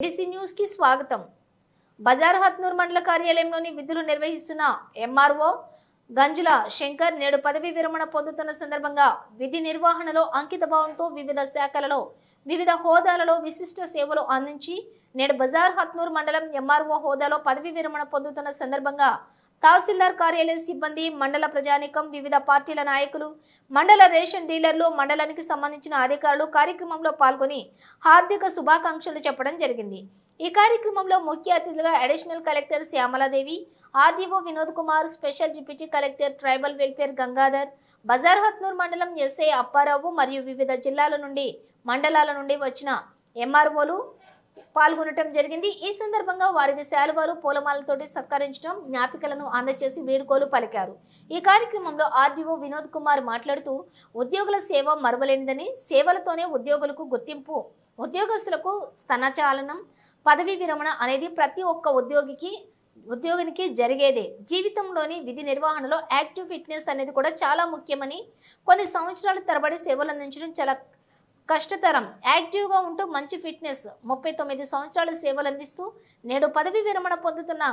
ADC news కి స్వాగతం. బజార్ హత్నూర్ మండల కార్యాలయంలోని విధులు నిర్వహిస్తున్న ఎంఆర్ఓ గంజుల శంకర్ నేడు పదవీ విరమణ పొందుతున్న సందర్భంగా విధి నిర్వహణలో అంకితభావంతో వివిధ శాఖలలో వివిధ హోదాలలో విశిష్ట సేవలు అందించి నేడు బజార్ హత్నూర్ మండలం ఎంఆర్ఓ హోదాలో పదవీ విరమణ పొందుతున్న సందర్భంగా తహసీల్దార్ కార్యాలయ సిబ్బంది, మండల ప్రజానికం, వివిధ పార్టీల నాయకులు, మండల రేషన్ డీలర్లు, మండలానికి సంబంధించిన అధికారులు కార్యక్రమంలో పాల్గొని హార్దిక శుభాకాంక్షలు చెప్పడం జరిగింది. ఈ కార్యక్రమంలో ముఖ్య అతిథులుగా additional collector Shyamaladevi, RDO Vinod Kumar, special deputy collector tribal welfare Gangadhar, Bazar Hathnoor మండలం ఎస్ఐ అప్పారావు మరియు వివిధ జిల్లాల నుండి మండలాల నుండి వచ్చిన ఎంఆర్ఓలు పాల్గొనడం జరిగింది. ఈ సందర్భంగా వారికి శాలువాలు, పూలమాలతోటి సత్కరించడం, జ్ఞాపికలను అందజేసి వీడ్కోలు పలికారు. ఈ కార్యక్రమంలో ఆర్డీఓ వినోద్ కుమార్ మాట్లాడుతూ ఉద్యోగుల సేవ మరువలేనిదని, సేవలతోనే ఉద్యోగులకు గుర్తింపు, ఉద్యోగస్తులకు స్థానచాలనం, పదవీ విరమణ అనేది ప్రతి ఒక్క ఉద్యోగినికి జరిగేదే. జీవితంలోని విధి నిర్వహణలో యాక్టివ్ ఫిట్నెస్ అనేది కూడా చాలా ముఖ్యమని, కొన్ని సంవత్సరాల తరబడి సేవలు అందించడం చాలా కష్టతరం. యాక్టివ్గా ఉంటూ మంచి ఫిట్నెస్ 39 సంవత్సరాల సేవలు అందిస్తూ నేడు పదవి విరమణ పొందుతున్న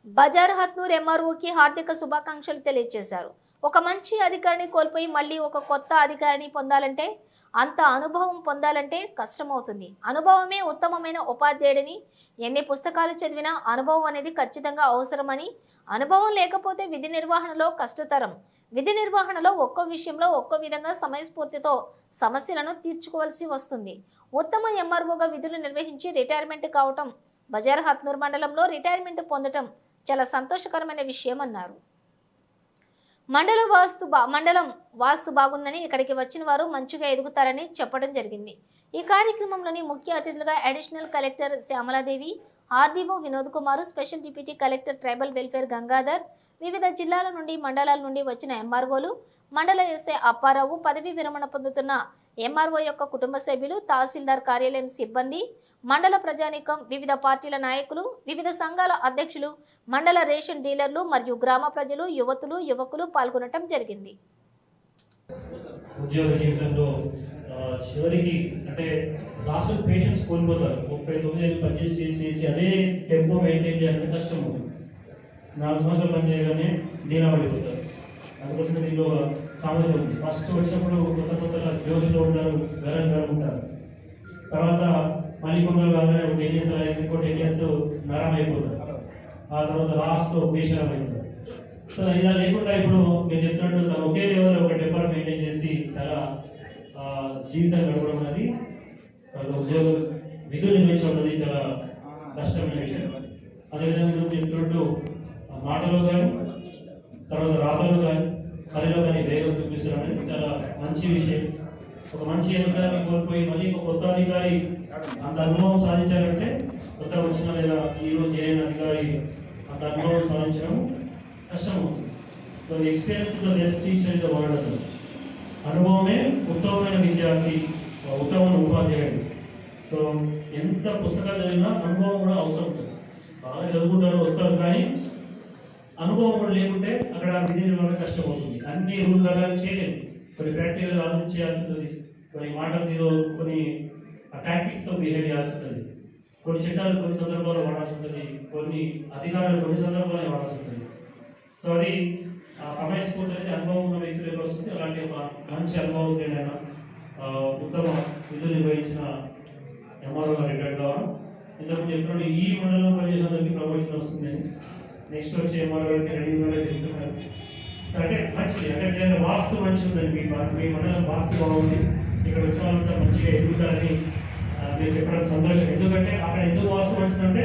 బజార్ హత్నూర్ ఎంఆర్ఓకి హార్దిక శుభాకాంక్షలు తెలియజేశారు. ఒక మంచి అధికారిని కోల్పోయి మళ్ళీ ఒక కొత్త అధికారిని పొందాలంటే, అంత అనుభవం పొందాలంటే కష్టమవుతుంది. అనుభవమే ఉత్తమమైన ఉపాధ్యాయుడిని. ఎన్ని పుస్తకాలు చదివినా అనుభవం అనేది ఖచ్చితంగా అవసరమని, అనుభవం లేకపోతే విధి నిర్వహణలో కష్టతరం. విధి నిర్వహణలో ఒక్కో విషయంలో ఒక్కో విధంగా సమయస్ఫూర్తితో సమస్యలను తీర్చుకోవాల్సి వస్తుంది. ఉత్తమ ఎంఆర్ఓగా విధులు నిర్వహించి రిటైర్మెంట్ కావటం, బజార్ హత్నూర్ మండలంలో రిటైర్మెంట్ పొందటం చాలా సంతోషకరమైన విషయం అన్నారు. మండలం వాస్తు బాగుందని, ఇక్కడికి వచ్చిన వారు మంచిగా ఎదుగుతారని చెప్పడం జరిగింది. ఈ కార్యక్రమంలోని ముఖ్య అతిథులుగా additional collector Shyamaladevi, RDO Vinod Kumar, special deputy collector tribal welfare Gangadhar, వివిధ జిల్లాల నుండి మండలాల నుండి వచ్చిన ఎంఆర్ఓలు, మండల ఎస్ఐ అప్పారావు, పదవీ విరమణ పొందుతున్న ఎంఆర్ఓ యొక్క కుటుంబ సభ్యులు, తహసీల్దార్ కార్యాలయం సిబ్బంది, మండల ప్రజానీకం, వివిధ పార్టీల నాయకులు, వివిధ సంఘాల అధ్యక్షులు, మండల రేషన్ డీలర్లు మరియు గ్రామ ప్రజలు, యువకులు పాల్గొనడం జరిగింది. ఉద్యోగ జీవితంలో చివరికి అంటే లాస్ట్ పేషెంట్స్ కోల్పోతారు. 39 ఏళ్ళు పనిచేసి అదే టెంపో మెయింటైన్ చేయాలంటే కష్టం అవుతుంది. 4 సంవత్సరాలు పని చేయగానే దీనా పడిపోతారు. అందుకోసం దీనిలో సామెత ఉంది. ఫస్ట్ వచ్చినప్పుడు కొత్తగా జోష్లో ఉంటారు, గరం ఉంటారు. తర్వాత మళ్ళీ కొందరు కాగానే ఒక 10 years ఇంకో 10 years నరం అయిపోతారు. ఆ తర్వాత లాస్ట్ పేషెంట్ అయిపోతారు. సో ఇలా లేకుండా ఇప్పుడు నేను చెప్తున్నట్టు తను ఒకే లెవెల్లో ఒక టెంపర్ మెయింటైన్ చేసి చాలా జీవితం గడపడం అనేది ఉద్యోగ విధులు నిర్వహించడం అనేది చాలా కష్టమైన విషయం. అదేవిధంగా చెప్తున్నట్టు మాటలో కానీ, తర్వాత రాతలో కానీ, పనిలో కానీ వేగం చూపిస్తారు అనేది చాలా మంచి విషయం. ఒక మంచి అధికారిని కోల్పోయి మళ్ళీ ఒక కొత్త అధికారి అంత అనుభవం సాధించాలంటే, కొత్త వచ్చిన లేదా ఈరోజు చేరిన అధికారి అంత అనుభవం సాధించడం కష్టం అవుతుంది. So experience the best teacher is the world. అనుభవమే ఉత్తమమైన విద్యార్థి, ఉత్తమమైన ఉపాధ్యాయుడు. సో ఎంత పుస్తకాలు చదివినా అనుభవం కూడా అవసరం ఉంటుంది. బాగా చదువుకుంటారు, వస్తారు, కానీ అనుభవం కూడా లేకుంటే అక్కడ విధి నిర్వహణ కష్టమవుతుంది. అన్ని రూల్ ప్రకారం చేయలేదు. కొన్ని ప్రాక్టికల్గా ఆలోచన చేయాల్సి ఉంటుంది, కొన్ని మాటలు తీరు, కొన్ని టాక్టిక్స్తో బిహేవ్ చేయాల్సి ఉంటుంది, కొన్ని చట్టాలు కొన్ని సందర్భాల్లో వాడాల్సి ఉంటుంది, కొన్ని అధికారులు కొన్ని సందర్భాల్లో వాడాల్సి ఉంటుంది. సో అది ఆ సమయస్ఫూర్తి అనేది అనుభవం ఉన్న వ్యక్తులకు వస్తుంది. అలాంటి ఒక మంచి అనుభవం ఏదైనా ఉత్తమ విధులు నిర్వహించిన ఎంఆర్ఓగా రిటైర్ కావడం. ఇంతకుముందు చెప్తున్నాడు ఈ మండలంలో పనిచేసేందుకు ప్రమోషన్ వస్తుంది, నెక్స్ట్ వచ్చే ఎంఆర్ఓకి రెడీగా చెప్తున్నారు. అంటే మంచిది, అంటే వాస్తు మంచి ఉందండి. మీ మండలం వాస్తు బాగుంది, ఇక్కడ వచ్చిన వాళ్ళంతా మంచిగా ఎదుగుతారని మీరు చెప్పడానికి సంతోషం. ఎందుకంటే అక్కడ ఎందుకు వాస్తు మంచిదంటే